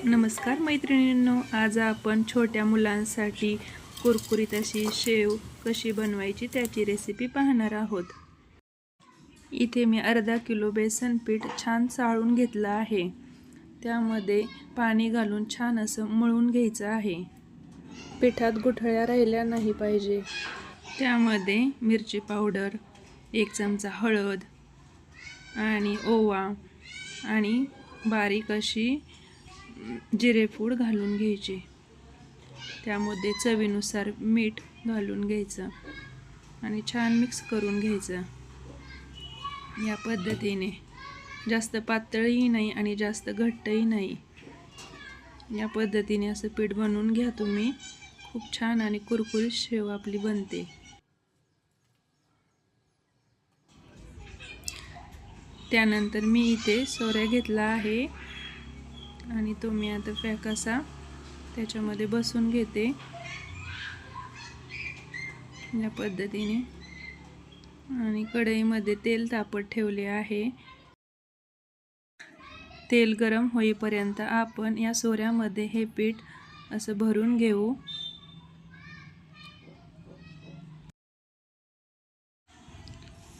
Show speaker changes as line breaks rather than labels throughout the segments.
नमस्कार मैत्रिणींनो, आज आपण छोट्या मुलांसाठी कुरकुरीत अशी शेव कशी बनवायची त्याची रेसिपी पाहणार आहोत। इथे मी अर्धा किलो बेसन पीठ छान चाळून घेतलं आहे। त्यामध्ये पाणी घालून छान असं मळून घ्यायचं आहे। पिठात गुठळ्या राहिल्या नाही पाहिजे। त्यामध्ये मिरची पावडर, 1 चमचा हळद आणि ओवा आणि बारीक अशी जिरेपूड घालून घ्यायची। त्यामध्ये चवीनुसार मीठ घालून घ्यायचं आणि छान मिक्स करून घ्यायचं। या पद्धतीने जास्त पातळही नाही आणि जास्त घट्टही नाही, या पद्धतीने असं पीठ बनवून घ्या तुम्ही। खूप छान आणि कुरकुरीत शेव आपली बनते। त्यानंतर मी इथे सोऱ्या घेतला आहे आणि तो मी आता पॅक असा त्याच्यामध्ये बसून घेते या पद्धतीने। आणि कढईमध्ये तेल तापत ठेवले आहे। तेल गरम होईपर्यंत आपण या सोऱ्यामध्ये हे पीठ असं भरून घेऊ।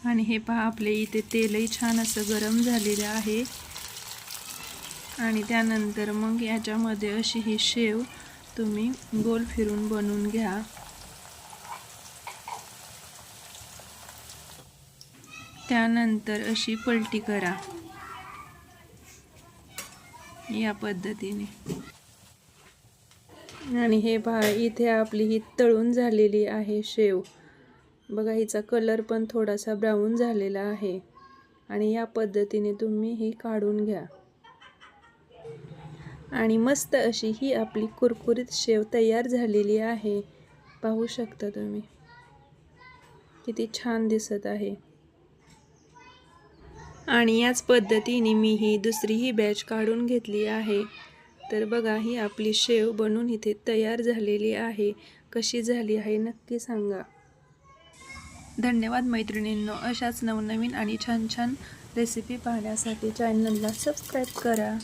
आणि हे पहा, आपले इथे तेलही छान असं गरम झालेलं आहे। आणि त्यानंतर मग याच्यामध्ये अशी ही शेव तुम्ही गोल फिरून बनवून घ्या। त्यानंतर अशी पलटी करा या पद्धतीने। आणि हे पहा, इथे आपली ही तळून झालेली आहे शेव। बघा, हिचा कलर पण थोडासा ब्राऊन झालेला आहे। आणि या पद्धतीने तुम्ही ही काढून घ्या। आणि मस्त अशी ही आपली कुरकुरीत शेव तयार झालेली आहे। पाहू शकता तुम्ही किती छान दिसत आहे। आणि याच पद्धतीने मी ही दुसरी बॅच काढून घेतली आहे। तर बघा, ही आपली शेव बनवून इथे तयार झालेली आहे। कशी झाली आहे नक्की सांगा। धन्यवाद मैत्रिणींनो, अशाच नवनवीन आणि छान छान रेसिपी पाहण्यासाठी चॅनलला सबस्क्राईब करा।